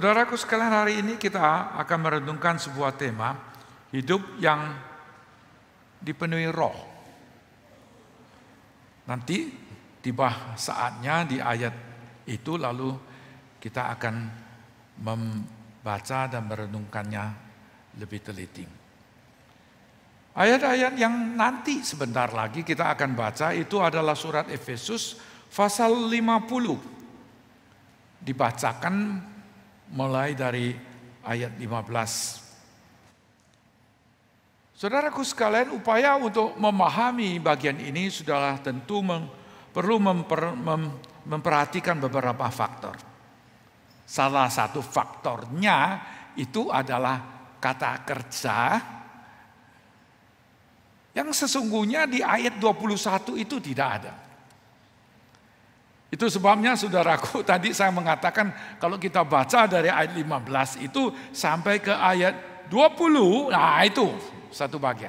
Saudaraku sekalian, hari ini kita akan merenungkan sebuah tema, hidup yang dipenuhi roh. Nanti tiba saatnya di ayat itu, lalu kita akan membaca dan merenungkannya lebih teliti. Ayat-ayat yang nanti sebentar lagi kita akan baca itu adalah surat Efesus pasal 50. Dibacakan mulai dari ayat 15. Saudaraku sekalian, upaya untuk memahami bagian ini sudahlah tentu perlu memperhatikan beberapa faktor. Salah satu faktornya itu adalah kata kerja yang sesungguhnya di ayat 21 itu tidak ada. Itu sebabnya saudaraku tadi saya mengatakan kalau kita baca dari ayat 15 itu sampai ke ayat 20, nah itu satu bagian.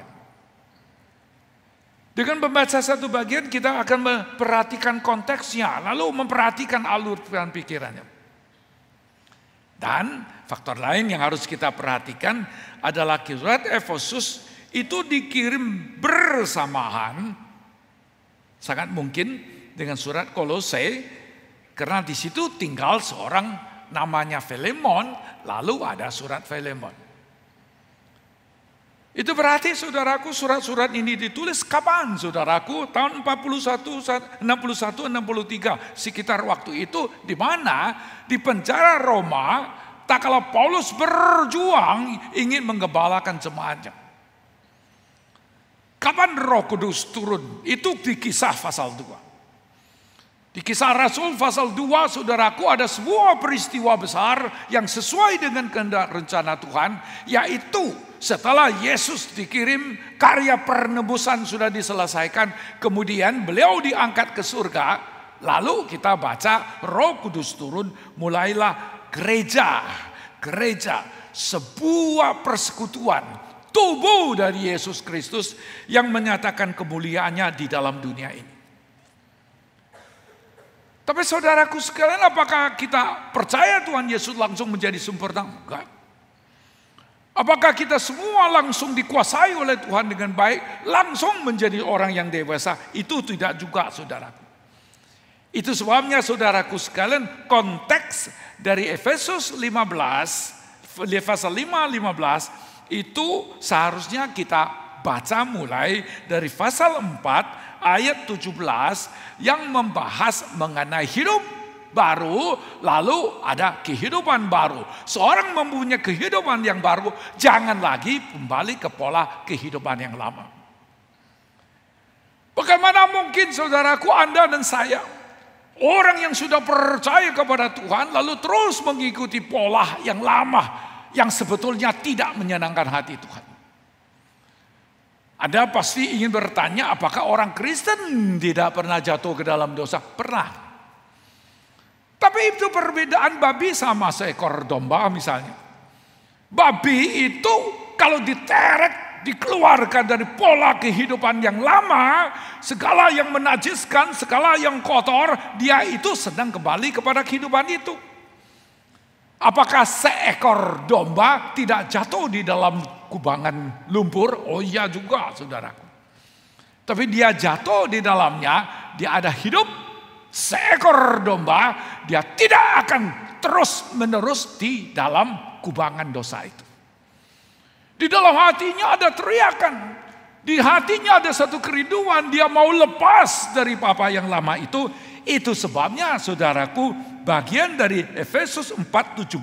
Dengan membaca satu bagian kita akan memperhatikan konteksnya, lalu memperhatikan alur pikirannya. Dan faktor lain yang harus kita perhatikan adalah surat Efesus itu dikirim bersamaan, sangat mungkin dengan surat Kolose, karena di situ tinggal seorang namanya Filemon, lalu ada surat Filemon. Itu berarti saudaraku surat-surat ini ditulis kapan saudaraku? Tahun 61, 63, sekitar waktu itu, di mana di penjara Roma, tak kala Paulus berjuang ingin menggembalakan jemaatnya. Kapan Roh Kudus turun? Itu di Kisah pasal 2. Di Kisah Rasul pasal 2, saudaraku, ada sebuah peristiwa besar yang sesuai dengan kehendak rencana Tuhan, yaitu setelah Yesus dikirim, karya penebusan sudah diselesaikan, kemudian beliau diangkat ke surga, lalu kita baca Roh Kudus turun, mulailah gereja, sebuah persekutuan, tubuh dari Yesus Kristus yang menyatakan kemuliaannya di dalam dunia ini. Tapi saudaraku sekalian, apakah kita percaya Tuhan Yesus langsung menjadi sempurna? Enggak. Apakah kita semua langsung dikuasai oleh Tuhan dengan baik, langsung menjadi orang yang dewasa? Itu tidak juga, saudaraku. Itu sebabnya saudaraku sekalian, konteks dari Efesus 15, pasal 5:15 itu seharusnya kita baca mulai dari pasal 4 ayat 17 yang membahas mengenai hidup baru, lalu ada kehidupan baru. Seorang mempunyai kehidupan yang baru, jangan lagi kembali ke pola kehidupan yang lama. Bagaimana mungkin saudaraku, Anda dan saya, orang yang sudah percaya kepada Tuhan, lalu terus mengikuti pola yang lama, yang sebetulnya tidak menyenangkan hati Tuhan. Anda pasti ingin bertanya, apakah orang Kristen tidak pernah jatuh ke dalam dosa? Pernah. Tapi itu perbedaan babi sama seekor domba misalnya. Babi itu kalau diteret, dikeluarkan dari pola kehidupan yang lama, segala yang menajiskan, segala yang kotor, dia itu sedang kembali kepada kehidupan itu. Apakah seekor domba tidak jatuh di dalam kubangan lumpur? Oh iya juga, saudaraku. Tapi dia jatuh di dalamnya, dia ada hidup. Seekor domba, dia tidak akan terus menerus di dalam kubangan dosa itu. Di dalam hatinya ada teriakan. Di hatinya ada satu kerinduan, dia mau lepas dari apa yang lama itu. Itu sebabnya saudaraku, bagian dari Efesus 4:17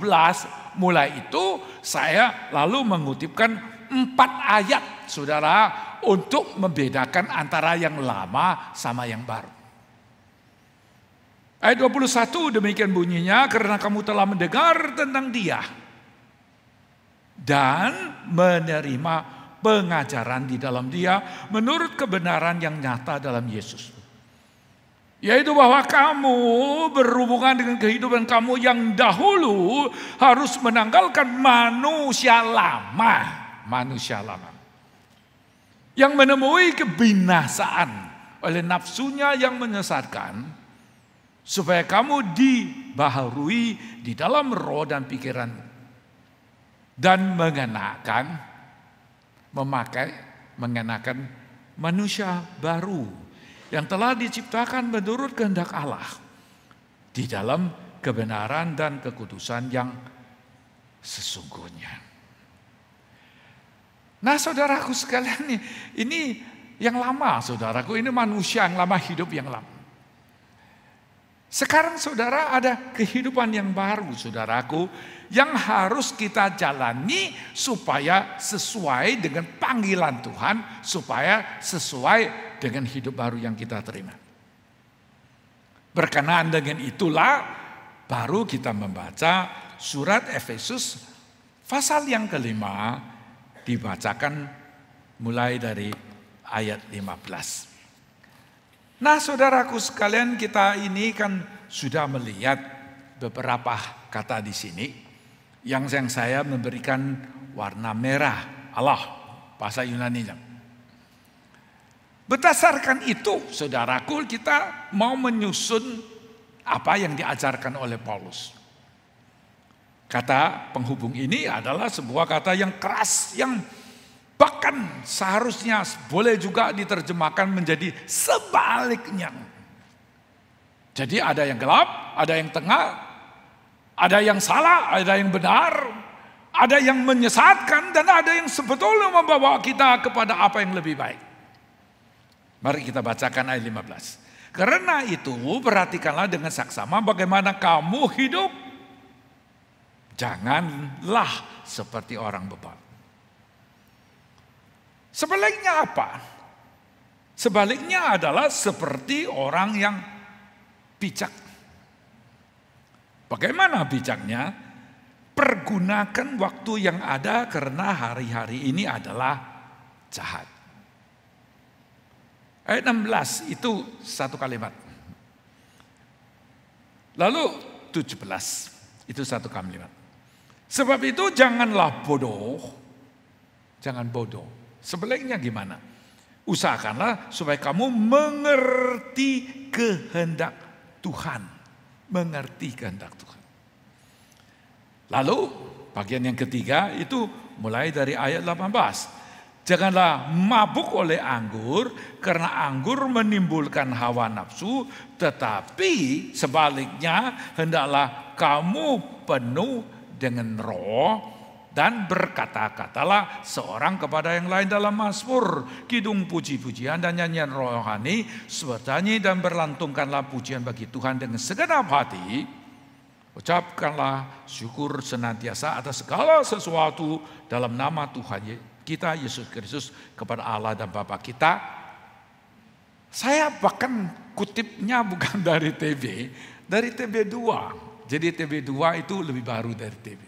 mulai itu saya lalu mengutipkan 4 ayat saudara untuk membedakan antara yang lama sama yang baru. Ayat 21 demikian bunyinya, karena kamu telah mendengar tentang Dia dan menerima pengajaran di dalam Dia menurut kebenaran yang nyata dalam Yesus. Yaitu bahwa kamu berhubungan dengan kehidupan kamu yang dahulu harus menanggalkan manusia lama. Yang menemui kebinasaan oleh nafsunya yang menyesatkan. supaya kamu dibaharui di dalam roh dan pikiran, dan mengenakan manusia baru yang telah diciptakan menurut kehendak Allah di dalam kebenaran dan kekudusan yang sesungguhnya. Nah, saudaraku sekalian, ini yang lama, saudaraku, ini manusia yang lama, hidup yang lama. Sekarang saudara ada kehidupan yang baru, saudaraku, yang harus kita jalani supaya sesuai dengan panggilan Tuhan, supaya sesuai dengan hidup baru yang kita terima. Berkenaan dengan itulah baru kita membaca surat Efesus pasal yang kelima, dibacakan mulai dari ayat 15. Nah, saudaraku sekalian, kita ini kan sudah melihat beberapa kata di sini yang saya memberikan warna merah, Allah, bahasa Yunaninya. Berdasarkan itu, saudaraku, kita mau menyusun apa yang diajarkan oleh Paulus. Kata penghubung ini adalah sebuah kata yang keras, yang bahkan seharusnya boleh juga diterjemahkan menjadi sebaliknya. Jadi ada yang gelap, ada yang tengah, ada yang salah, ada yang benar, ada yang menyesatkan, dan ada yang sebetulnya membawa kita kepada apa yang lebih baik. Mari kita bacakan ayat 15. Karena itu perhatikanlah dengan saksama bagaimana kamu hidup. Janganlah seperti orang bebal. Sebaliknya apa? Sebaliknya adalah seperti orang yang bijak. Bagaimana bijaknya? Pergunakan waktu yang ada karena hari-hari ini adalah jahat. Ayat 16 itu satu kalimat. Lalu 17 itu satu kalimat. Sebab itu janganlah bodoh. Jangan bodoh. Sebaliknya gimana? Usahakanlah supaya kamu mengerti kehendak Tuhan. Mengerti kehendak Tuhan. Lalu bagian yang ketiga itu mulai dari ayat 18. Janganlah mabuk oleh anggur, karena anggur menimbulkan hawa nafsu, tetapi sebaliknya hendaklah kamu penuh dengan roh, dan berkata-katalah seorang kepada yang lain dalam mazmur, kidung puji-pujian dan nyanyian rohani, bernyanyi dan berlantungkanlah pujian bagi Tuhan dengan segenap hati. Ucapkanlah syukur senantiasa atas segala sesuatu dalam nama Tuhan kita Yesus Kristus kepada Allah dan Bapa kita. Saya bahkan kutipnya bukan dari TB, dari TB2. Jadi TB2 itu lebih baru dari TB.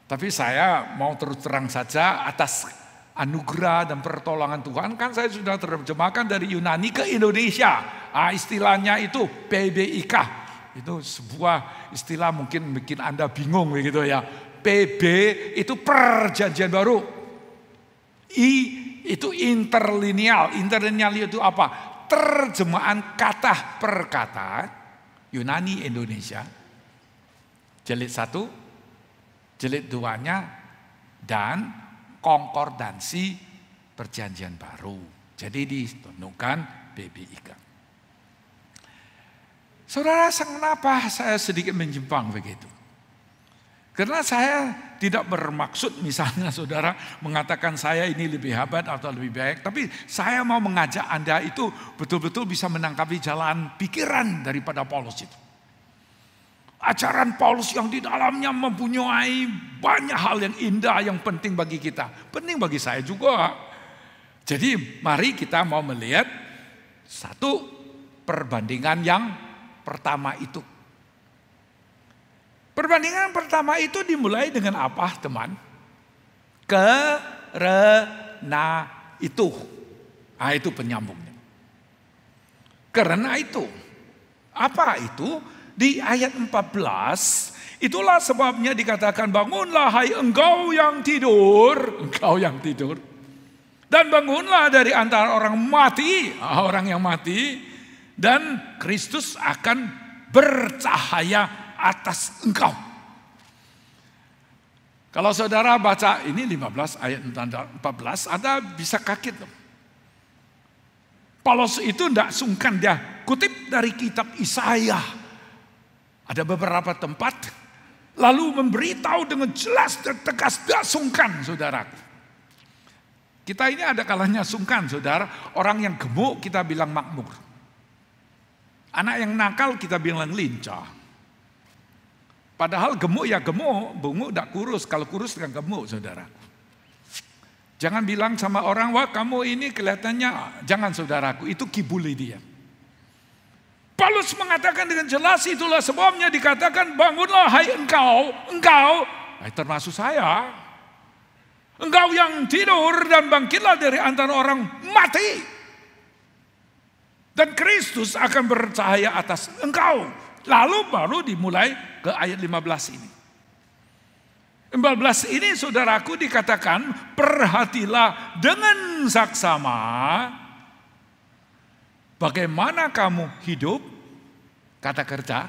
Tapi saya mau terus terang saja atas anugerah dan pertolongan Tuhan, kan saya sudah terjemahkan dari Yunani ke Indonesia. Istilahnya itu PBIK. Itu sebuah istilah mungkin bikin Anda bingung begitu ya. PB itu perjanjian baru. I itu interlineal. Interlineal itu apa? Terjemahan kata per kata Yunani Indonesia. Jilid 1. Jilid 2-nya dan konkordansi perjanjian baru. Jadi ditentukan PBIK. Saudara, kenapa saya sedikit menyimpang begitu? Karena saya tidak bermaksud misalnya saudara mengatakan saya ini lebih hebat atau lebih baik. Tapi saya mau mengajak Anda itu betul-betul bisa menangkapi jalan pikiran daripada Paulus itu. Ajaran Paulus yang di dalamnya mempunyai banyak hal yang indah, yang penting bagi kita. Penting bagi saya juga. Jadi mari kita mau melihat satu perbandingan yang pertama itu. Perbandingan pertama itu dimulai dengan apa, teman? Karena itu. Nah, itu penyambungnya. Karena itu. Apa itu? Di ayat 14, itulah sebabnya dikatakan bangunlah hai engkau yang tidur. Engkau yang tidur. Dan bangunlah dari antara orang mati. Orang yang mati. dan Kristus akan bercahaya atas engkau. Kalau saudara baca ini 15 ayat 14, Anda bisa kaget. Paulus itu tidak sungkan, dia kutip dari kitab Yesaya. Ada beberapa tempat, lalu memberitahu dengan jelas dan tegas, tidak sungkan saudaraku. Kita ini ada kalanya sungkan saudara, orang yang gemuk kita bilang makmur. Anak yang nakal kita bilang lincah. Padahal gemuk ya gemuk, bunguk tidak kurus. Kalau kurus kan gemuk saudara. Jangan bilang sama orang, wah kamu ini kelihatannya, jangan saudaraku, itu kibuli dia. Paulus mengatakan dengan jelas, itulah sebabnya dikatakan bangunlah hai engkau, termasuk saya. Engkau yang tidur dan bangkitlah dari antara orang mati. Dan Kristus akan bercahaya atas engkau. Lalu baru dimulai ke ayat 15 ini. 15 ini saudaraku dikatakan, perhatilah dengan saksama bagaimana kamu hidup, kata kerja,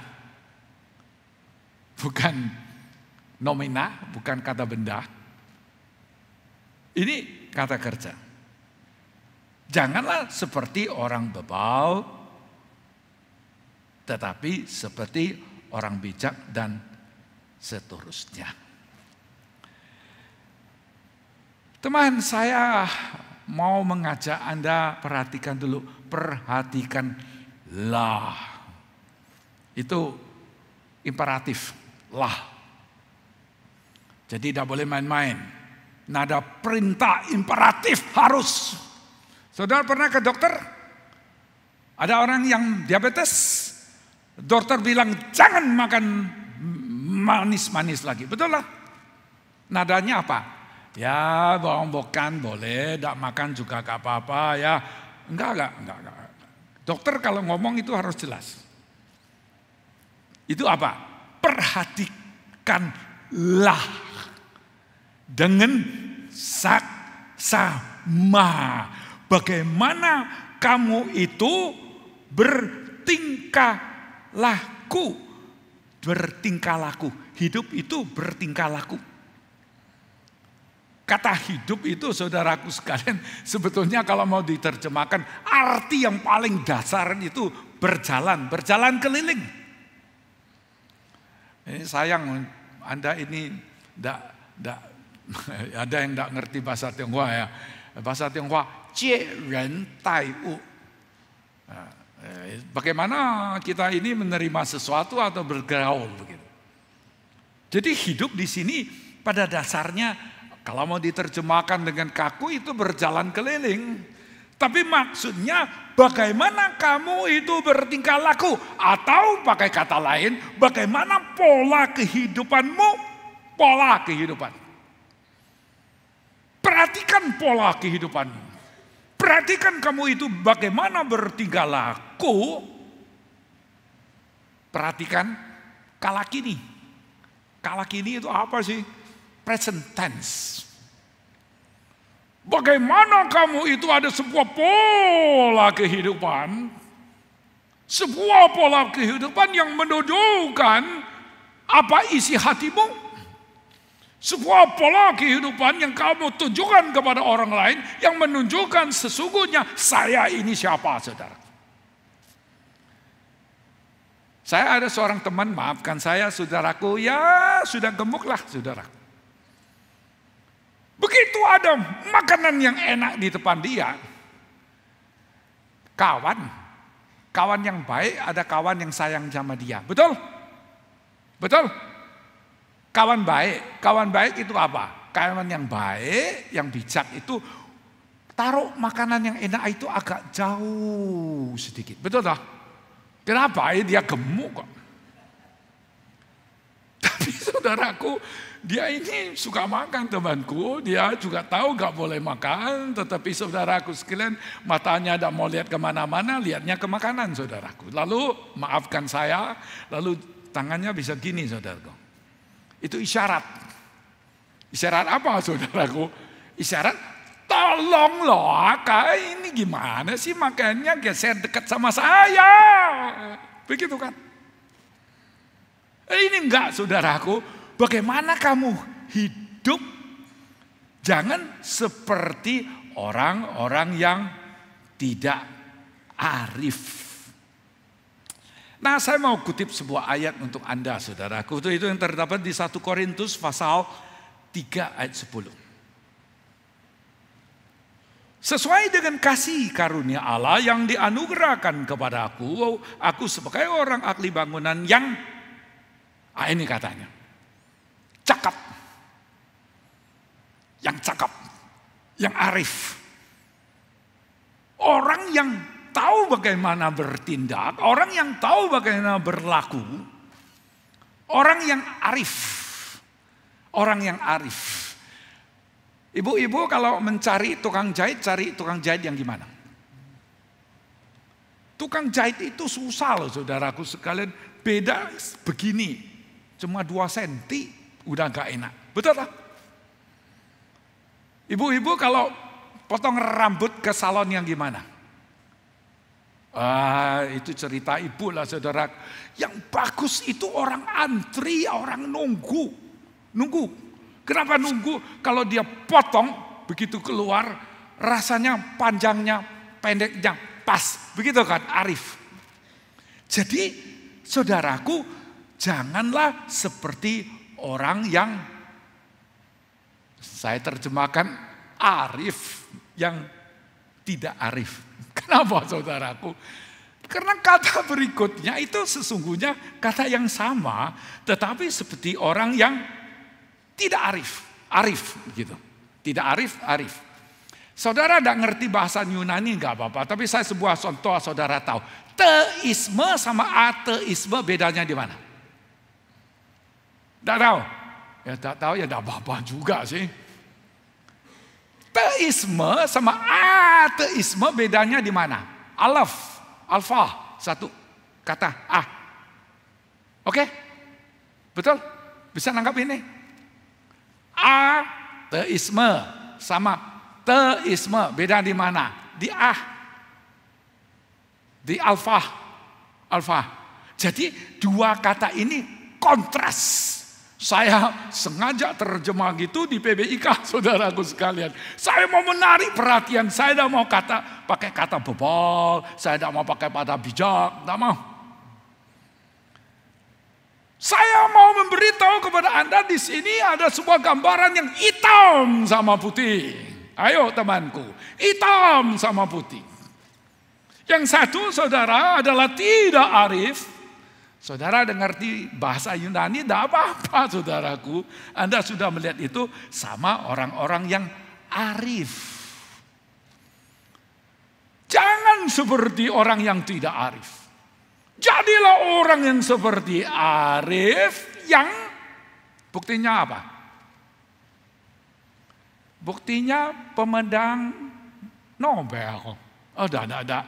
bukan nomina, bukan kata benda. Ini kata kerja. Janganlah seperti orang bebal, tetapi seperti orang bijak dan seterusnya. Teman, saya mau mengajak Anda perhatikan dulu. Perhatikanlah. Itu imperatif. Lah. Jadi tidak boleh main-main. Nada perintah imperatif harus. Saudara pernah ke dokter? Ada orang yang diabetes. Dokter bilang jangan makan manis-manis lagi. Betul lah. Nadanya apa? Ya bukan boleh, tidak makan juga gak apa-apa ya. Enggak. Dokter kalau ngomong itu harus jelas. Itu apa? Perhatikanlah dengan saksama bagaimana kamu itu bertingkah laku. Hidup itu bertingkah laku. Kata hidup itu saudaraku sekalian, sebetulnya kalau mau diterjemahkan, arti yang paling dasar itu berjalan keliling. Ini sayang Anda ini ada yang tidak ngerti bahasa Tionghoa ya. Bahasa Tionghoa, jie ren tai wu. Bagaimana kita ini menerima sesuatu atau bergaul begitu. Jadi hidup di sini pada dasarnya kalau mau diterjemahkan dengan kaku itu berjalan keliling. Tapi maksudnya bagaimana kamu itu bertingkah laku. Atau pakai kata lain, bagaimana pola kehidupanmu. Pola kehidupan. Perhatikan pola kehidupanmu. Perhatikan kamu itu bagaimana bertingkah laku. Perhatikan kala kini. Kala kini itu apa sih? Present tense. Bagaimana kamu itu ada sebuah pola kehidupan. Sebuah pola kehidupan yang menunjukkan apa isi hatimu. Sebuah pola kehidupan yang kamu tunjukkan kepada orang lain. Yang menunjukkan sesungguhnya saya ini siapa, saudara. Saya ada seorang teman, maafkan saya saudaraku, ya sudah gemuk lah saudaraku. Begitu ada makanan yang enak di depan dia, kawan yang baik, ada kawan yang sayang sama dia. Betul? Betul? Kawan baik itu apa? Kawan yang baik, yang bijak itu taruh makanan yang enak itu agak jauh sedikit. Betul tak? Kenapa? Dia gemuk kok. Tapi saudaraku, dia ini suka makan temanku, dia juga tahu gak boleh makan, tetapi saudaraku sekalian matanya tidak mau lihat kemana-mana, lihatnya ke makanan saudaraku. Lalu maafkan saya, lalu tangannya bisa gini saudaraku. Itu isyarat. Isyarat apa saudaraku? Isyarat Tolong loh, Kak, ini gimana sih makanya geser dekat sama saya. Begitu kan? Ini enggak, saudaraku. Bagaimana kamu hidup? Jangan seperti orang-orang yang tidak arif. Nah, saya mau kutip sebuah ayat untuk Anda, saudaraku. Itu yang terdapat di 1 Korintus pasal 3 ayat 10. Sesuai dengan kasih karunia Allah yang dianugerahkan kepada aku sebagai orang ahli bangunan yang, ini katanya, cakap, yang arif. Orang yang tahu bagaimana bertindak, orang yang tahu bagaimana berlaku, orang yang arif. Orang yang arif. Ibu-ibu kalau mencari tukang jahit, cari tukang jahit yang gimana? Tukang jahit itu susah loh, saudaraku sekalian. Beda begini, cuma 2 senti udah gak enak. Betul tak? Ibu-ibu kalau potong rambut ke salon yang gimana? Itu cerita ibu lah, saudara. Yang bagus itu orang antri, orang nunggu. Kenapa nunggu? Kalau dia potong, begitu keluar, rasanya panjangnya, pendeknya pas. Begitu kan, arif. Jadi, saudaraku, janganlah seperti orang yang, saya terjemahkan, arif, yang tidak arif. Kenapa, saudaraku? Karena kata berikutnya itu sesungguhnya kata yang sama, tetapi seperti orang yang tidak arif gitu. Tidak arif. Saudara tidak ngerti bahasa Yunani nggak apa-apa, tapi saya sebuah contoh saudara tahu. Teisme sama ateisme bedanya di mana? Tidak tahu? Ya tidak tahu ya tidak apa-apa juga sih. Teisme sama ateisme bedanya di mana? Alfa, satu kata A. Oke? Betul? Bisa nangkap ini? Ateisme sama teisme beda di mana? Di A. Di alfa. Jadi 2 kata ini kontras. Saya sengaja terjemah gitu di PBIK, saudaraku sekalian. Saya mau menarik perhatian, saya tidak mau pakai kata bebal, saya tidak mau pakai kata bijak, tidak mau. Saya mau memberitahu kepada Anda di sini ada sebuah gambaran yang hitam sama putih. Ayo temanku, hitam sama putih. Yang satu saudara adalah tidak arif. Saudara dengar di bahasa Yunani tidak apa-apa saudaraku. Anda sudah melihat itu sama orang-orang yang arif. Jangan seperti orang yang tidak arif. Jadilah orang yang seperti arif yang buktinya apa? Buktinya pemenang Nobel. Oh, ada.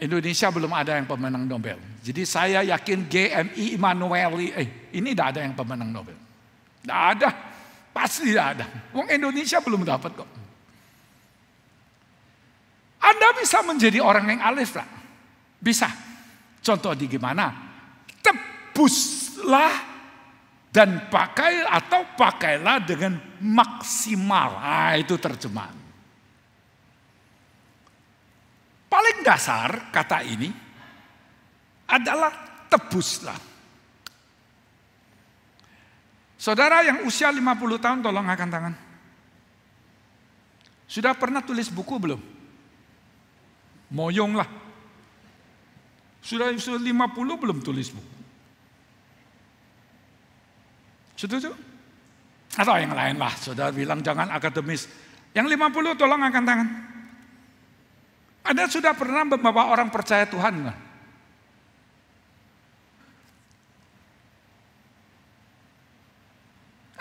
Indonesia belum ada yang pemenang Nobel. Jadi saya yakin GMI Immanueli, ini tidak ada yang pemenang Nobel. Tidak ada, pasti tidak ada. Wong Indonesia belum dapat kok. Anda bisa menjadi orang yang arif lah. Bisa. Contoh di gimana? Tebuslah dan pakailah dengan maksimal. Itu terjemahan. Paling dasar kata ini adalah tebuslah. Saudara yang usia 50 tahun tolong angkat tangan. Sudah pernah tulis buku belum? Moyong lah. Sudah 50 belum tulis buku. Setuju? Atau yang lain lah. Saudara bilang jangan akademis. Yang 50 tolong angkat tangan. Anda sudah pernah membawa orang percaya Tuhan nggak?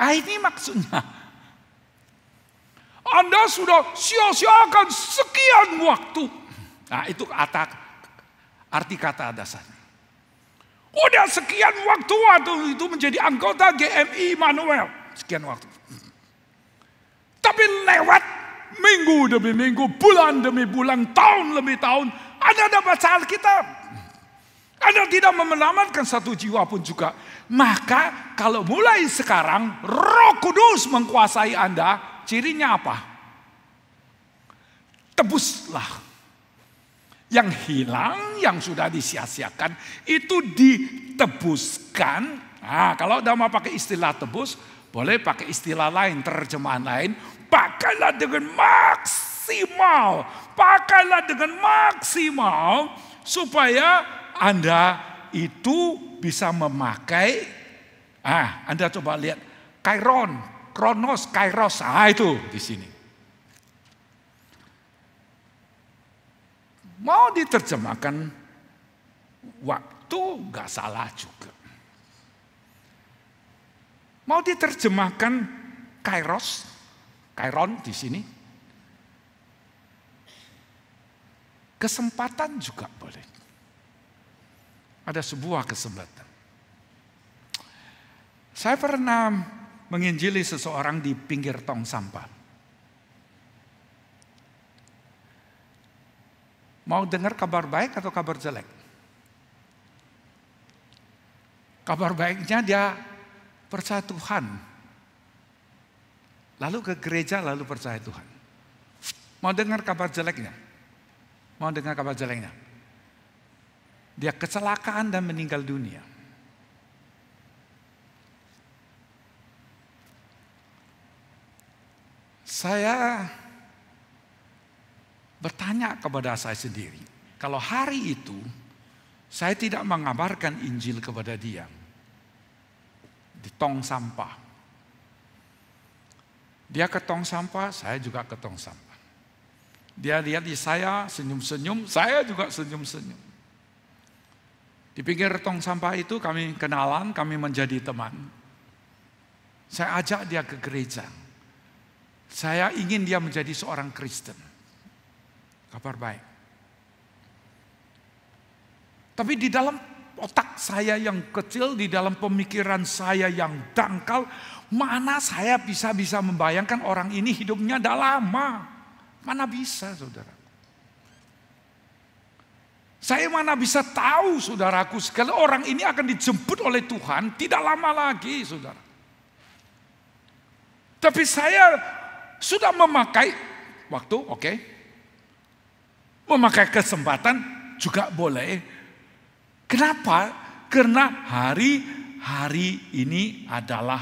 Ini maksudnya. Anda sudah sia-siakan sekian waktu. Nah itu arti kata dasarnya. Udah sekian waktu itu menjadi anggota GMI Immanuel. Sekian waktu. Tapi lewat Minggu demi minggu, bulan demi bulan, tahun demi tahun. Anda baca Alkitab. Anda tidak menyelamatkan satu jiwa pun juga. Maka kalau mulai sekarang Roh Kudus menguasai Anda, cirinya apa? Tebuslah. Yang hilang, yang sudah disia-siakan, itu ditebuskan. Nah, kalau udah mau pakai istilah tebus, boleh pakai istilah lain, terjemahan lain. Pakailah dengan maksimal. Pakailah dengan maksimal. Supaya Anda itu bisa memakai. Anda coba lihat. Kairon, kronos, kairos. Itu di sini. Mau diterjemahkan waktu gak salah juga. Mau diterjemahkan kairos, kairon di sini. Kesempatan juga boleh. Ada sebuah kesempatan. Saya pernah menginjili seseorang di pinggir tong sampah. Mau dengar kabar baik atau kabar jelek? Kabar baiknya dia percaya Tuhan. Lalu ke gereja, lalu percaya Tuhan. Mau dengar kabar jeleknya? Mau dengar kabar jeleknya? Dia kecelakaan dan meninggal dunia. Saya bertanya kepada saya sendiri, kalau hari itu saya tidak mengabarkan Injil kepada dia di tong sampah. Dia ke tong sampah, saya juga ke tong sampah. Dia lihat di saya senyum-senyum, saya juga senyum-senyum. Di pinggir tong sampah itu kami kenalan, kami menjadi teman. Saya ajak dia ke gereja. Saya ingin dia menjadi seorang Kristen. Kabar baik. Tapi di dalam otak saya yang kecil, di dalam pemikiran saya yang dangkal, mana saya bisa membayangkan orang ini hidupnya dah lama. Mana bisa, saudara? Saya mana bisa tahu, saudaraku, sekali orang ini akan dijemput oleh Tuhan tidak lama lagi, saudara. Tapi saya sudah memakai waktu, oke. Memakai kesempatan juga boleh. Kenapa? Karena hari ini adalah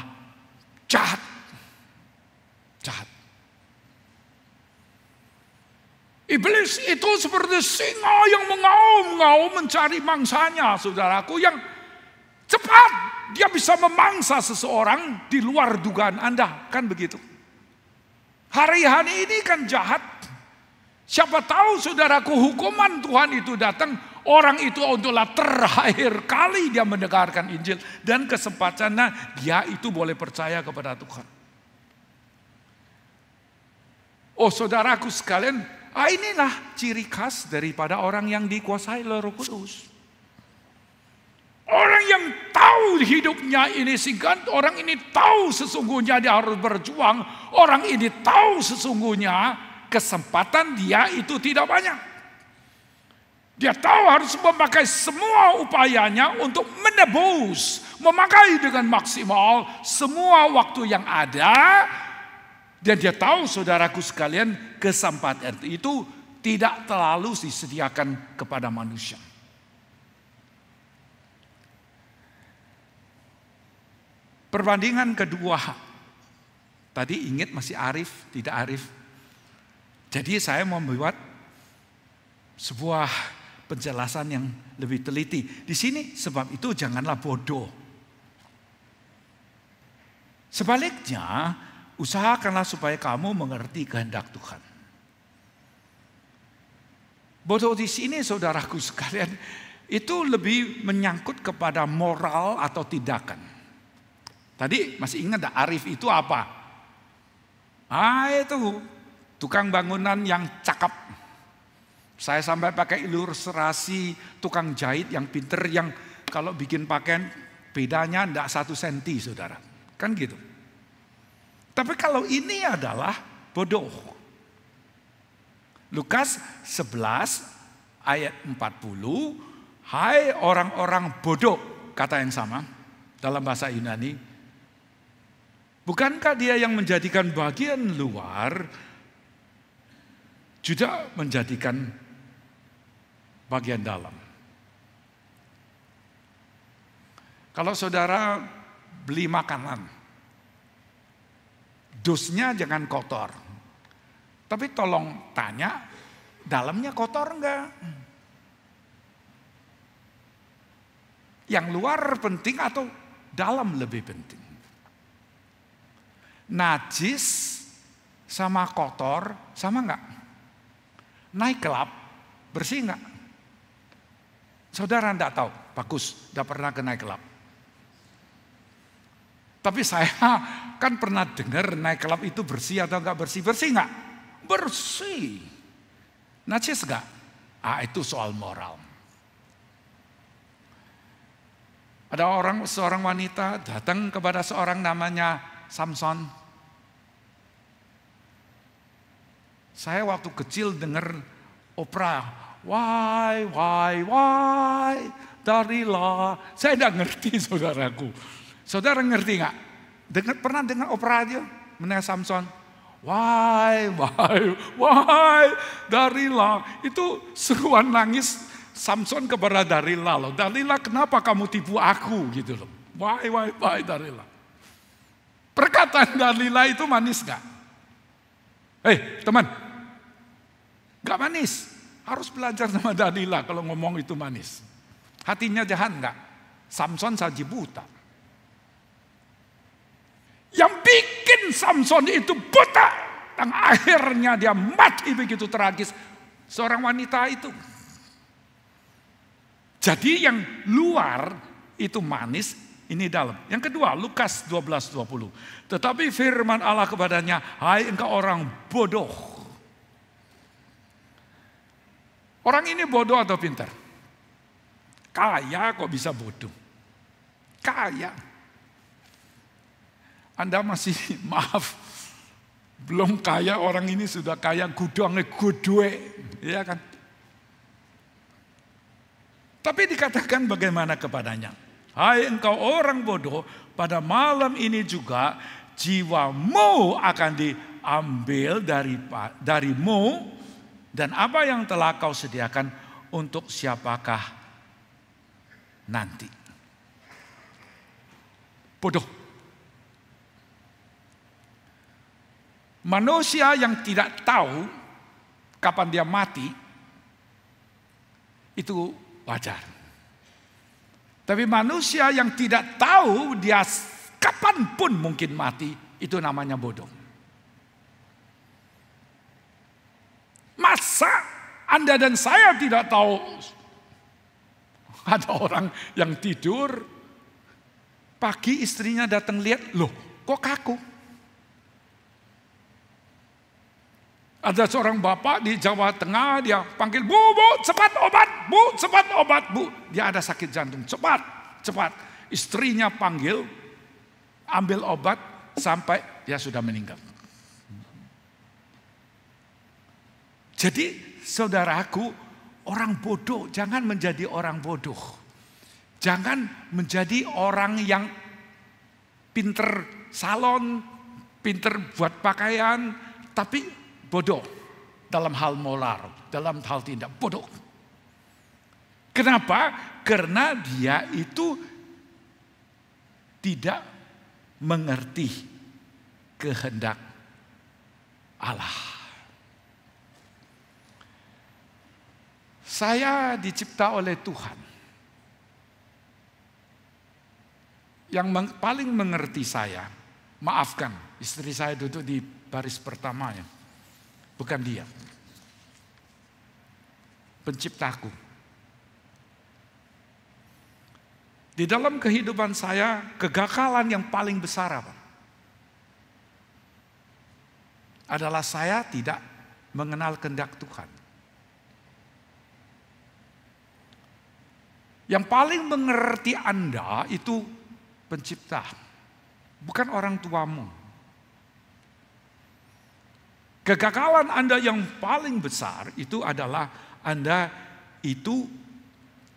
jahat. Jahat. Iblis itu seperti singa yang mengaum-ngaum mencari mangsanya, saudaraku, yang cepat dia bisa memangsa seseorang di luar dugaan Anda, kan begitu. Hari-hari ini kan jahat. Siapa tahu, saudaraku, hukuman Tuhan itu datang, orang itu adalah terakhir kali dia mendengarkan Injil, dan kesempatannya dia itu boleh percaya kepada Tuhan. Oh, saudaraku sekalian, inilah ciri khas daripada orang yang dikuasai oleh Roh Kudus. Orang yang tahu hidupnya ini singkat, orang ini tahu sesungguhnya dia harus berjuang, orang ini tahu sesungguhnya kesempatan dia itu tidak banyak. Dia tahu harus memakai semua upayanya untuk menebus, memakai dengan maksimal semua waktu yang ada. Dan dia tahu, saudaraku sekalian, kesempatan itu tidak terlalu disediakan kepada manusia. Perbandingan kedua, tadi ingat masih arif, tidak arif. Jadi saya membuat sebuah penjelasan yang lebih teliti. Di sini sebab itu janganlah bodoh. Sebaliknya, usahakanlah supaya kamu mengerti kehendak Tuhan. Bodoh di sini, saudaraku sekalian, itu lebih menyangkut kepada moral atau tindakan. Tadi masih ingat arif itu apa? Itu tukang bangunan yang cakep. Saya sampai pakai ilustrasi tukang jahit yang pinter, yang kalau bikin pakaian bedanya enggak 1 senti, saudara. Kan gitu. Tapi kalau ini adalah bodoh. Lukas 11 ayat 40, hai orang-orang bodoh, kata yang sama dalam bahasa Yunani. Bukankah dia yang menjadikan bagian luar juga menjadikan bagian dalam? Kalau saudara beli makanan, dusnya jangan kotor. Tapi tolong tanya, dalamnya kotor enggak? Yang luar penting atau dalam lebih penting? Najis sama kotor sama enggak? Naik kelap, bersih enggak? Saudara enggak tahu, bagus, enggak pernah ke naik kelap. Tapi saya kan pernah dengar naik kelap itu bersih atau enggak bersih? Bersih enggak? Bersih. Najis enggak? Itu soal moral. Ada seorang wanita datang kepada seorang namanya Samson. Saya waktu kecil dengar opera, why, Dalila. Saya tidak ngerti saudaraku. Saudara ngerti nggak? Pernah dengar opera dia mengenai Samson? Why, Dalila. Itu seruan nangis Samson kepada Dalila loh. Dalila, kenapa kamu tipu aku gitu loh. Why, Dalila. Perkataan Dalila itu manis nggak? Teman, nggak manis. Harus belajar sama Dalila kalau ngomong itu manis. Hatinya jahat nggak? Samson saji buta. Yang bikin Samson itu buta dan akhirnya dia mati begitu tragis, seorang wanita itu. Jadi yang luar itu manis, ini dalam. Yang kedua, Lukas 12:20. Tetapi firman Allah kepadanya, hai engkau orang bodoh. Orang ini bodoh atau pintar? Kaya kok bisa bodoh? Kaya. Anda masih, maaf, belum kaya, orang ini sudah kaya, gudangnya gudwe, ya kan? Tapi dikatakan bagaimana kepadanya? Hai engkau orang bodoh, pada malam ini juga jiwamu akan diambil darimu, dan apa yang telah kau sediakan untuk siapakah nanti? Bodoh. Manusia yang tidak tahu kapan dia mati, itu wajar. Tapi manusia yang tidak tahu dia kapanpun mungkin mati, itu namanya bodoh. Masa Anda dan saya tidak tahu ada orang yang tidur, pagi istrinya datang lihat, loh kok kaku? Ada seorang bapak di Jawa Tengah, dia panggil, bu, cepat obat, bu. Dia ada sakit jantung, cepat. Istrinya panggil, ambil obat, sampai dia sudah meninggal. Jadi saudaraku, orang bodoh, jangan menjadi orang bodoh. Jangan menjadi orang yang pinter salon, pinter buat pakaian, tapi bodoh dalam hal moral, dalam hal tindak bodoh. Kenapa? Karena dia itu tidak mengerti kehendak Allah. Saya dicipta oleh Tuhan. Yang paling mengerti saya, maafkan, istri saya duduk di baris pertamanya. Bukan dia. Penciptaku. Di dalam kehidupan saya, kegagalan yang paling besar apa? Adalah saya tidak mengenal kehendak Tuhan. Yang paling mengerti Anda itu pencipta, bukan orang tuamu. Kegagalan Anda yang paling besar itu adalah Anda itu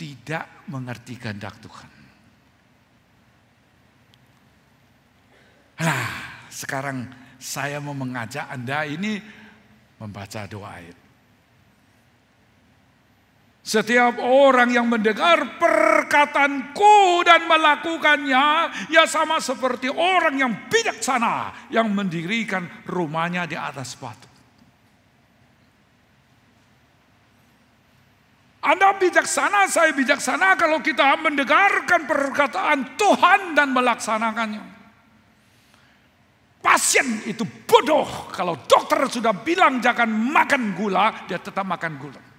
tidak mengerti kehendak Tuhan. Nah, sekarang saya mau mengajak Anda ini membaca doa ayat. Setiap orang yang mendengar perkataanku dan melakukannya, ya sama seperti orang yang bijaksana yang mendirikan rumahnya di atas batu. Anda bijaksana, saya bijaksana kalau kita mendengarkan perkataan Tuhan dan melaksanakannya. Pasien itu bodoh kalau dokter sudah bilang jangan makan gula, dia tetap makan gula.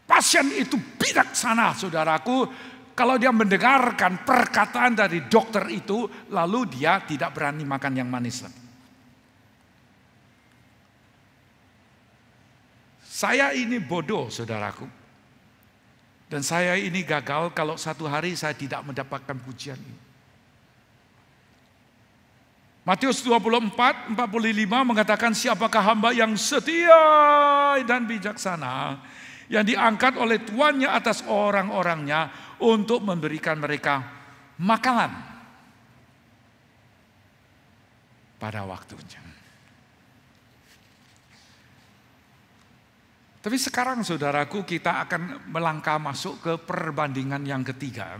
Pasien itu bijaksana, saudaraku, kalau dia mendengarkan perkataan dari dokter itu, lalu dia tidak berani makan yang manis lagi. Saya ini bodoh, saudaraku. Dan saya ini gagal kalau satu hari saya tidak mendapatkan pujian ini. Matius 24, 45 mengatakan, siapakah hamba yang setia dan bijaksana, yang diangkat oleh tuannya atas orang-orangnya untuk memberikan mereka makanan pada waktunya. Tapi sekarang saudaraku, kita akan melangkah masuk ke perbandingan yang ketiga,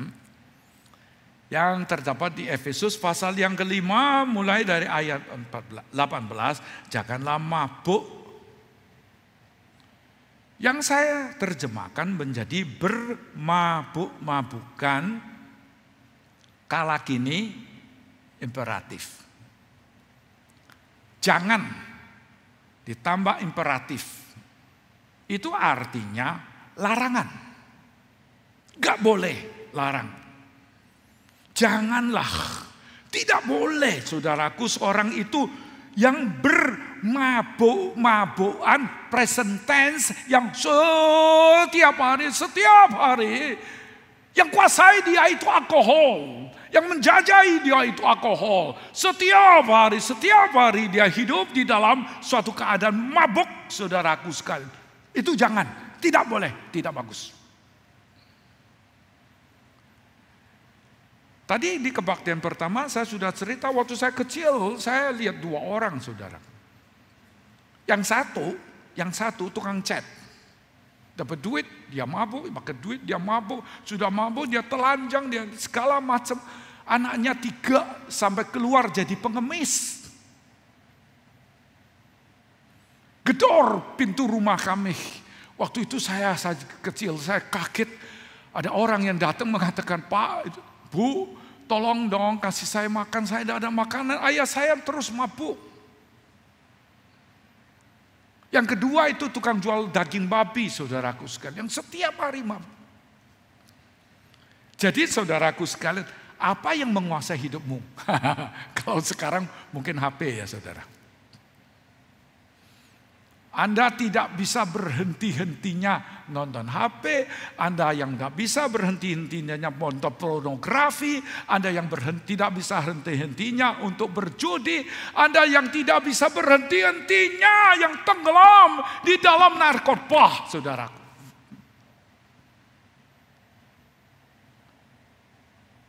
yang terdapat di Efesus pasal yang kelima mulai dari ayat 18, janganlah mabuk. Yang saya terjemahkan menjadi bermabuk-mabukan, kala kini imperatif. Jangan ditambah imperatif. Itu artinya larangan. Gak boleh larang. Janganlah. Tidak boleh, saudaraku, seorang itu yang bermabuk-mabukan, present tense, yang setiap hari, yang kuasai dia itu alkohol, yang menjajahi dia itu alkohol. Setiap hari dia hidup di dalam suatu keadaan mabuk, saudaraku sekalian. Itu jangan, tidak boleh, tidak bagus. Tadi di kebaktian pertama saya sudah cerita, waktu saya kecil saya lihat dua orang, saudara. Yang satu tukang cat. Dapat duit, dia mabuk, pakai duit, dia mabuk. Sudah mabuk, dia telanjang, dia segala macam. Anaknya 3 sampai keluar jadi pengemis. Gedor pintu rumah kami. Waktu itu saya kecil, saya kaget. Ada orang yang datang mengatakan, Pak, Bu, tolong dong kasih saya makan, saya tidak ada makanan, ayah saya terus mabuk. Yang kedua itu tukang jual daging babi, saudaraku sekalian, yang setiap hari mabuk. Jadi saudaraku sekalian, apa yang menguasai hidupmu? Kalau sekarang mungkin HP ya saudara. Anda tidak bisa berhenti-hentinya nonton HP, Anda yang nggak bisa berhenti-hentinya nonton pornografi, Anda yang tidak bisa henti-hentinya untuk berjudi, Anda yang tidak bisa berhenti-hentinya yang tenggelam di dalam narkoba, saudaraku.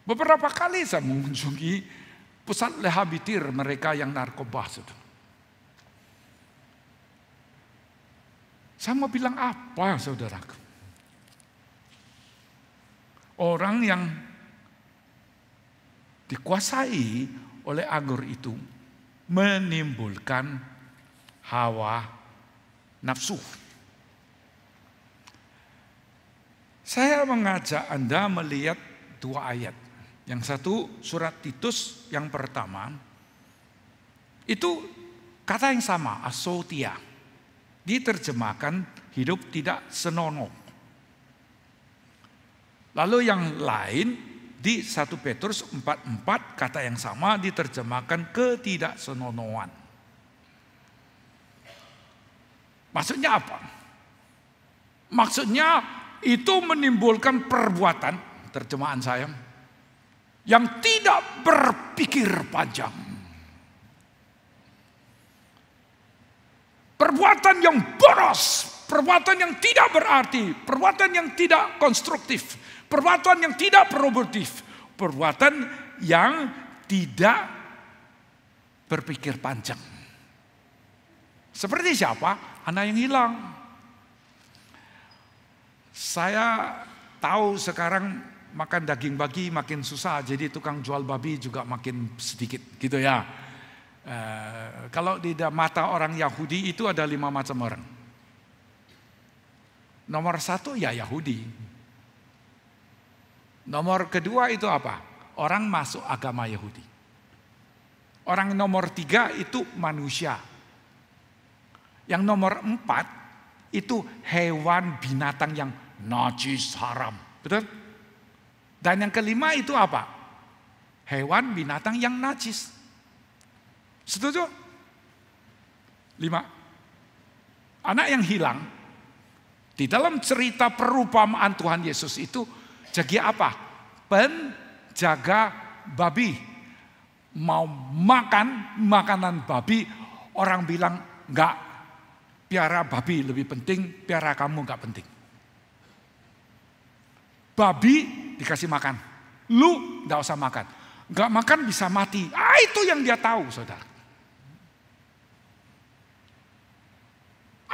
Beberapa kali saya mengunjungi pusat rehabilitir mereka yang narkoba, saudara. Saya mau bilang apa, saudaraku? Orang yang dikuasai oleh anggur itu menimbulkan hawa nafsu. Saya mengajak Anda melihat 2 ayat. Yang satu surat Titus yang pertama, itu kata yang sama, asotia. Diterjemahkan hidup tidak senonoh. Lalu yang lain di 1 Petrus 4:4 kata yang sama diterjemahkan ketidaksenonohan. Maksudnya apa? Maksudnya itu menimbulkan perbuatan, terjemahan saya, yang tidak berpikir panjang. perbuatan yang boros, perbuatan yang tidak berarti, perbuatan yang tidak konstruktif, perbuatan yang tidak produktif, perbuatan yang tidak berpikir panjang. Seperti siapa? Anak yang hilang. Saya tahu sekarang makan daging babi makin susah, jadi tukang jual babi juga makin sedikit gitu ya. Kalau di mata orang Yahudi itu ada 5 macam orang. Nomor 1 ya Yahudi. Nomor kedua itu apa? Orang masuk agama Yahudi. Orang nomor 3 itu manusia. Yang nomor 4 itu hewan binatang yang najis haram. Betul? Dan yang kelima itu apa? Hewan binatang yang najis. Setuju? 5. Anak yang hilang di dalam cerita perumpamaan Tuhan Yesus itu jadi apa? Penjaga babi. Mau makan makanan babi, orang bilang enggak, piara babi lebih penting, piara kamu enggak penting. Babi dikasih makan, lu enggak usah makan. Enggak makan bisa mati. Itu yang dia tahu, saudara.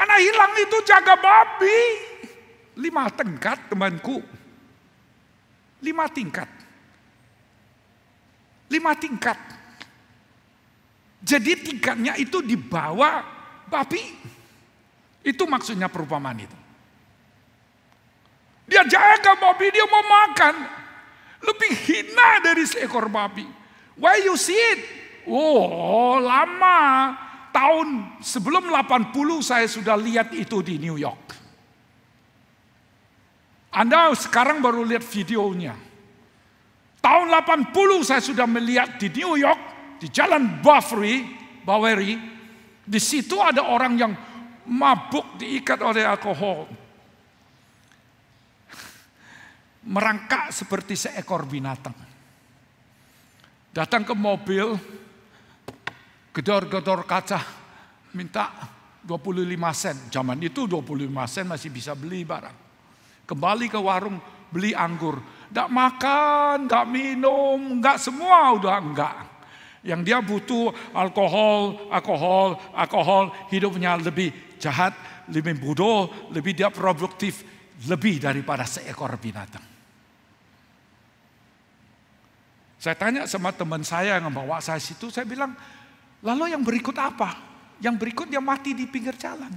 Anak hilang itu jaga babi. 5 tingkat temanku. 5 tingkat. 5 tingkat. Jadi tingkatnya itu di bawah babi. Itu maksudnya perumpamaan itu. Dia jaga babi, dia mau makan. Lebih hina dari seekor babi. Why you see it? Oh, lama. Tahun sebelum 80 saya sudah lihat itu di New York. Anda sekarang baru lihat videonya. Tahun 80 saya sudah melihat di New York, di Jalan Bowery, di situ ada orang yang mabuk diikat oleh alkohol. Merangkak seperti seekor binatang. Datang ke mobil, gedor-gedor kaca, minta 25 sen. Zaman itu 25 sen masih bisa beli barang. Kembali ke warung, beli anggur. Nggak makan, nggak minum, nggak semua udah enggak. Yang dia butuh alkohol, hidupnya lebih jahat, lebih bodoh, lebih dia produktif, lebih daripada seekor binatang. Saya tanya sama teman saya yang membawa saya situ, saya bilang, lalu yang berikut apa? Yang berikut dia mati di pinggir jalan.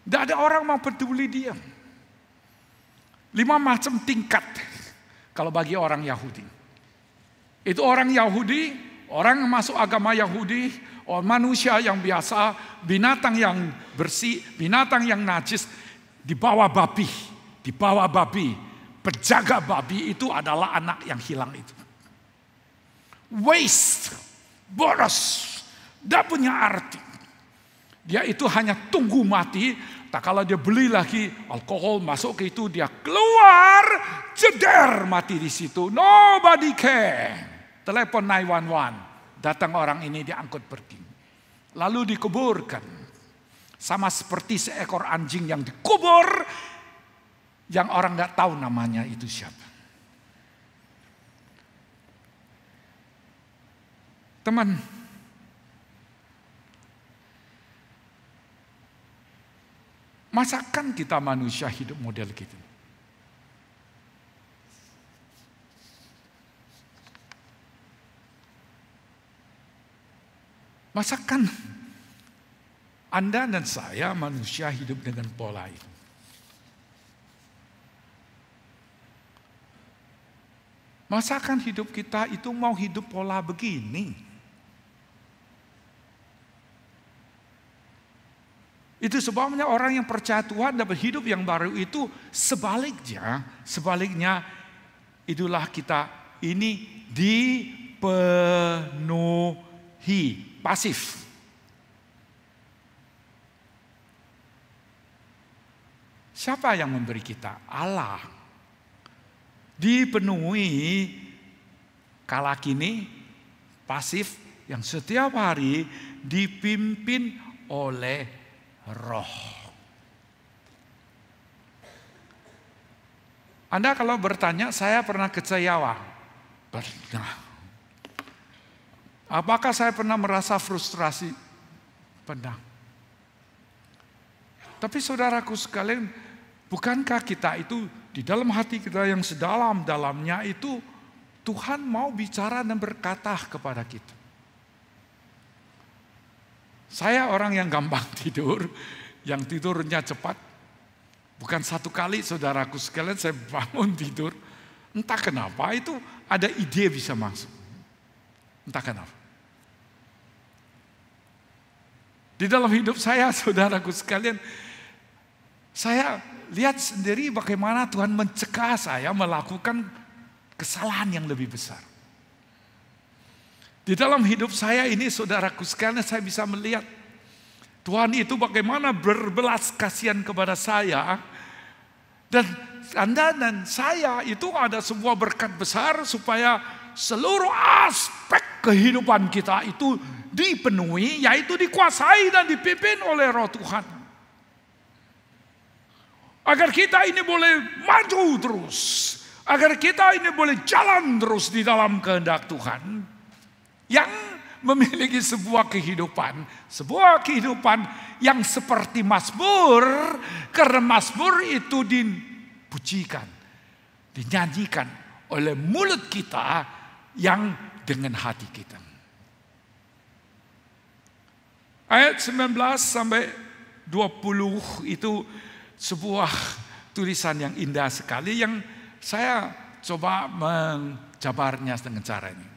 Tidak ada orang mau peduli dia. 5 macam tingkat kalau bagi orang Yahudi. Itu orang Yahudi, orang yang masuk agama Yahudi, manusia yang biasa, binatang yang bersih, binatang yang najis, di bawah babi. Di bawah babi. Penjaga babi itu adalah anak yang hilang itu. Waste, boros, tidak punya arti. Dia itu hanya tunggu mati. Tak kala dia beli lagi alkohol masuk ke itu, dia keluar, jeder mati di situ. Nobody care. Telepon 911. Datang orang ini diangkut pergi. Lalu dikuburkan. Sama seperti seekor anjing yang dikubur, yang orang nggak tahu namanya itu siapa. Teman, masakan kita manusia hidup model gitu? Masakan Anda dan saya manusia hidup dengan pola itu. Masakan hidup kita itu mau hidup pola begini. Itu sebabnya orang yang percaya Tuhan dapat hidup yang baru itu sebaliknya itulah kita ini dipenuhi, pasif. Siapa yang memberi kita? Allah. Dipenuhi kala kini, pasif, yang setiap hari dipimpin oleh Roh. Anda kalau bertanya, saya pernah ke Jawa? Pernah. Apakah saya pernah merasa frustrasi? Pernah. Tapi saudaraku sekalian, bukankah kita itu di dalam hati kita yang sedalam-dalamnya itu Tuhan mau bicara dan berkata kepada kita. Saya orang yang gampang tidur, yang tidurnya cepat. Bukan satu kali saudaraku sekalian saya bangun tidur. Entah kenapa itu ada ide bisa masuk. Entah kenapa. Di dalam hidup saya saudaraku sekalian, saya lihat sendiri bagaimana Tuhan mencegah saya melakukan kesalahan yang lebih besar. Di dalam hidup saya ini saudaraku sekalian, saya bisa melihat Tuhan itu bagaimana berbelas kasihan kepada saya. Dan Anda dan saya itu ada sebuah berkat besar supaya seluruh aspek kehidupan kita itu dipenuhi, yaitu dikuasai dan dipimpin oleh Roh Tuhan. Agar kita ini boleh maju terus, agar kita ini boleh jalan terus di dalam kehendak Tuhan yang memiliki sebuah kehidupan yang seperti Mazmur, karena Mazmur itu dipujikan, dinyanyikan oleh mulut kita yang dengan hati kita. Ayat 19 sampai 20 itu sebuah tulisan yang indah sekali yang saya coba menjabarnya dengan cara ini.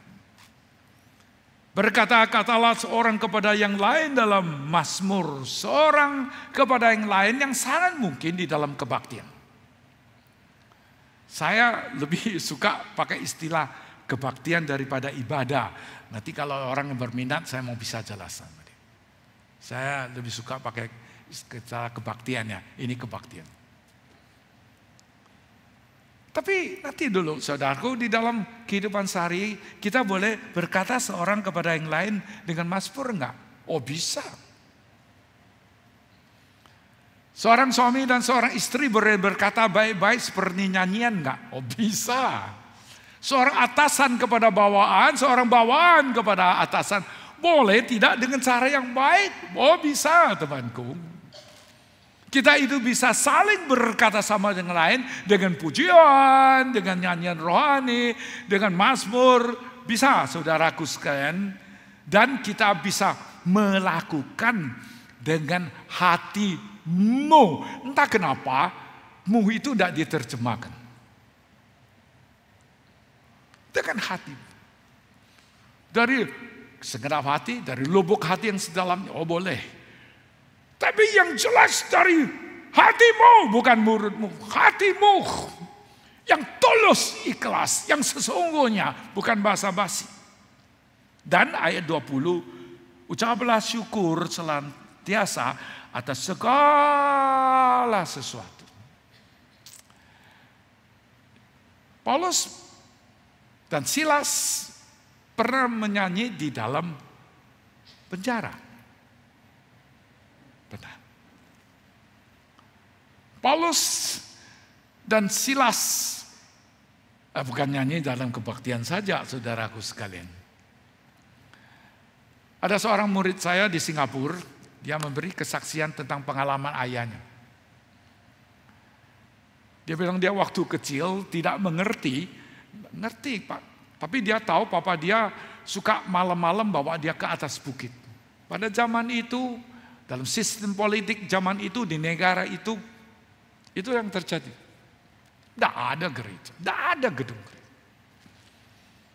Berkata-katalah seorang kepada yang lain dalam Mazmur, seorang kepada yang lain yang sangat mungkin di dalam kebaktian. Saya lebih suka pakai istilah kebaktian daripada ibadah. Nanti kalau orang yang berminat saya mau bisa jelaskan. Saya lebih suka pakai istilah kebaktiannya, ini kebaktian. Tapi nanti dulu saudaraku, di dalam kehidupan sehari kita boleh berkata seorang kepada yang lain dengan Mazmur enggak? Oh bisa. Seorang suami dan seorang istri boleh berkata baik-baik seperti nyanyian enggak? Oh bisa. Seorang atasan kepada bawaan, seorang bawaan kepada atasan. Boleh tidak dengan cara yang baik? Oh bisa temanku. Kita itu bisa saling berkata sama dengan lain dengan pujian, dengan nyanyian rohani, dengan Mazmur. Bisa saudaraku sekalian. Dan kita bisa melakukan dengan hatimu. Entah kenapa, mu itu tidak diterjemahkan. Dengan hati. Dari segenap hati, dari lubuk hati yang sedalamnya, oh boleh. Tapi yang jelas dari hatimu, bukan mulutmu, hatimu. Yang tulus ikhlas, yang sesungguhnya, bukan basa-basi. Dan ayat 20, ucaplah syukur senantiasa atas segala sesuatu. Paulus dan Silas pernah menyanyi di dalam penjara. Benar. Paulus dan Silas bukan nyanyi dalam kebaktian saja, saudaraku sekalian. Ada seorang murid saya di Singapura, dia memberi kesaksian tentang pengalaman ayahnya. Dia bilang dia waktu kecil tidak mengerti Pak, tapi dia tahu papa dia suka malam-malam bawa dia ke atas bukit. Pada zaman itu, dalam sistem politik zaman itu di negara itu yang terjadi. Tidak ada gereja, tidak ada gedung gereja.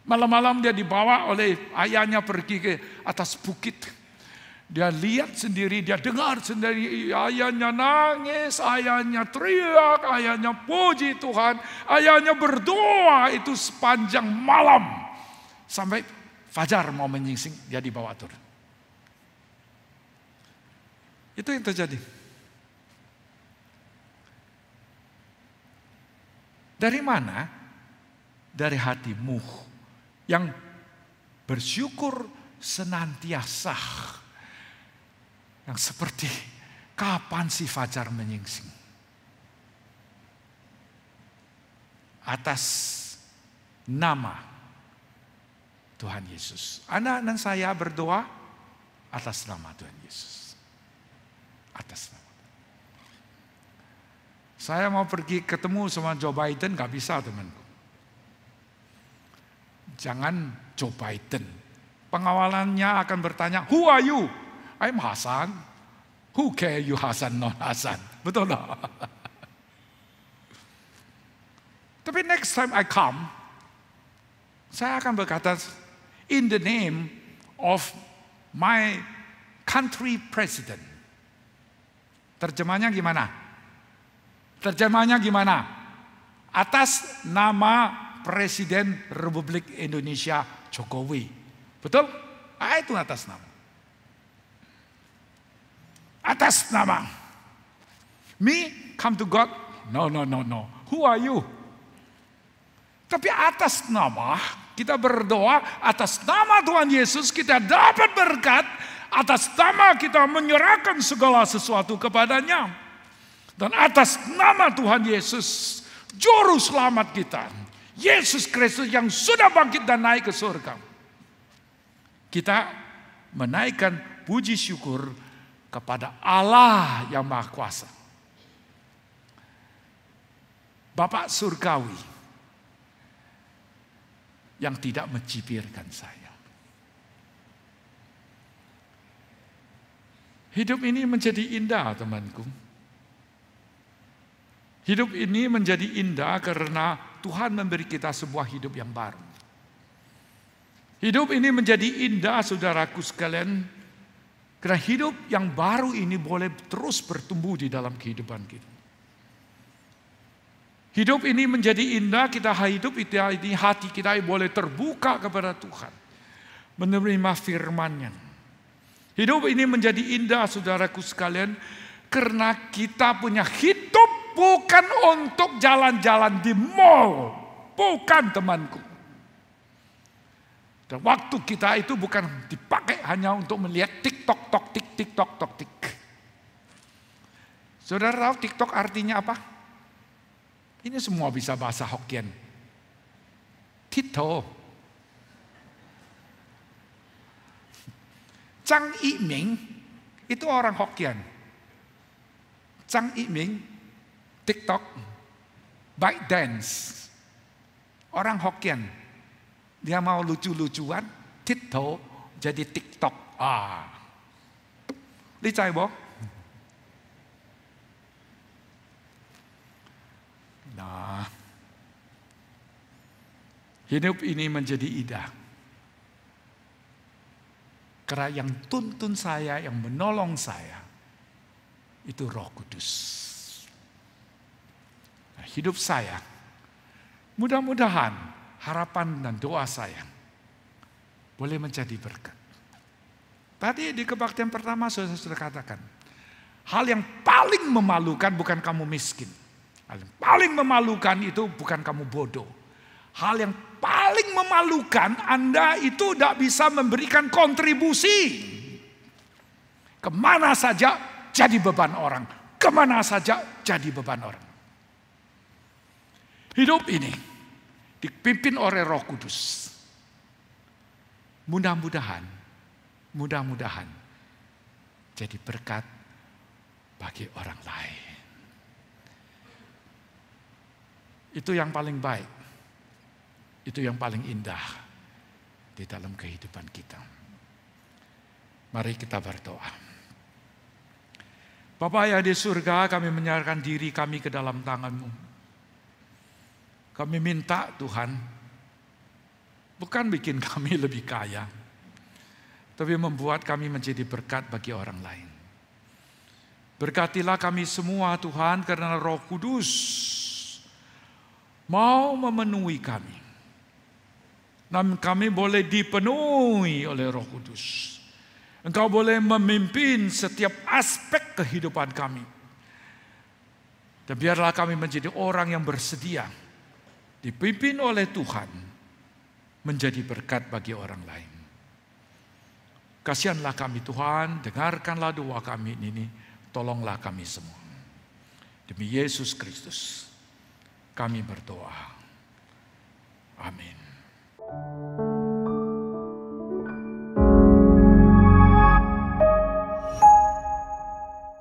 Malam-malam dia dibawa oleh ayahnya pergi ke atas bukit. Dia lihat sendiri, dia dengar sendiri, ayahnya nangis, ayahnya teriak, ayahnya puji Tuhan, ayahnya berdoa itu sepanjang malam. Sampai fajar mau menyingsing, dia dibawa turun. Itu yang terjadi. Dari mana? Dari hatimu yang bersyukur senantiasa. Yang seperti kapan si fajar menyingsing. Atas nama Tuhan Yesus. Anda dan saya berdoa atas nama Tuhan Yesus. Atas nama. Saya mau pergi ketemu sama Joe Biden, gak bisa temanku. Jangan Joe Biden. Pengawalannya akan bertanya, who are you? I'm Hasan. Who care you Hasan, non Hasan? Betul tak? Tapi next time I come, saya akan berkata, in the name of my country president. Terjemahnya gimana? Terjemahnya gimana? Atas nama Presiden Republik Indonesia Jokowi. Betul? Itu atas nama. Atas nama. Me come to God? No. Who are you? Tapi atas nama, kita berdoa atas nama Tuhan Yesus, kita dapat berkat, atas nama kita menyerahkan segala sesuatu kepadanya. Dan atas nama Tuhan Yesus, Juru Selamat kita, Yesus Kristus yang sudah bangkit dan naik ke surga. Kita menaikkan puji syukur kepada Allah yang Maha Kuasa. Bapak surgawi yang tidak mencibirkan saya. Hidup ini menjadi indah, temanku. Hidup ini menjadi indah karena Tuhan memberi kita sebuah hidup yang baru. Hidup ini menjadi indah, saudaraku sekalian, karena hidup yang baru ini boleh terus bertumbuh di dalam kehidupan kita. Hidup ini menjadi indah, kita hidup ini hati kita boleh terbuka kepada Tuhan, menerima firman-Nya. Hidup ini menjadi indah, saudaraku sekalian, karena kita punya hidup bukan untuk jalan-jalan di mall, bukan temanku. Dan waktu kita itu bukan dipakai hanya untuk melihat TikTok, tik. Saudara tahu TikTok artinya apa? Ini semua bisa bahasa Hokkien. Tito. Zhang Yiming itu orang Hokkien. Zhang Yiming, TikTok, ByteDance. Orang Hokkien. Dia mau lucu-lucuan, Tito jadi TikTok. Dicai boh? Nah, hidup ini menjadi indah. Karena yang tuntun saya, yang menolong saya, itu Roh Kudus. Nah, hidup saya, mudah-mudahan harapan dan doa saya boleh menjadi berkat. Tadi di kebaktian pertama saya sudah katakan, hal yang paling memalukan bukan kamu miskin. Hal yang paling memalukan itu bukan kamu bodoh. Hal yang paling memalukan Anda itu tidak bisa memberikan kontribusi. Kemana saja jadi beban orang. Kemana saja jadi beban orang. Hidup ini dipimpin oleh Roh Kudus. Mudah-mudahan jadi berkat bagi orang lain. Itu yang paling baik. Itu yang paling indah di dalam kehidupan kita. Mari kita berdoa. Bapa yang di surga, kami menyerahkan diri kami ke dalam tangan-Mu. Kami minta Tuhan, bukan bikin kami lebih kaya, tapi membuat kami menjadi berkat bagi orang lain. Berkatilah kami semua Tuhan, karena Roh Kudus mau memenuhi kami. Dan kami boleh dipenuhi oleh Roh Kudus. Engkau boleh memimpin setiap aspek kehidupan kami. Dan biarlah kami menjadi orang yang bersedia, dipimpin oleh Tuhan, menjadi berkat bagi orang lain. Kasihanlah kami Tuhan, dengarkanlah doa kami ini, tolonglah kami semua. Demi Yesus Kristus kami berdoa. Amin.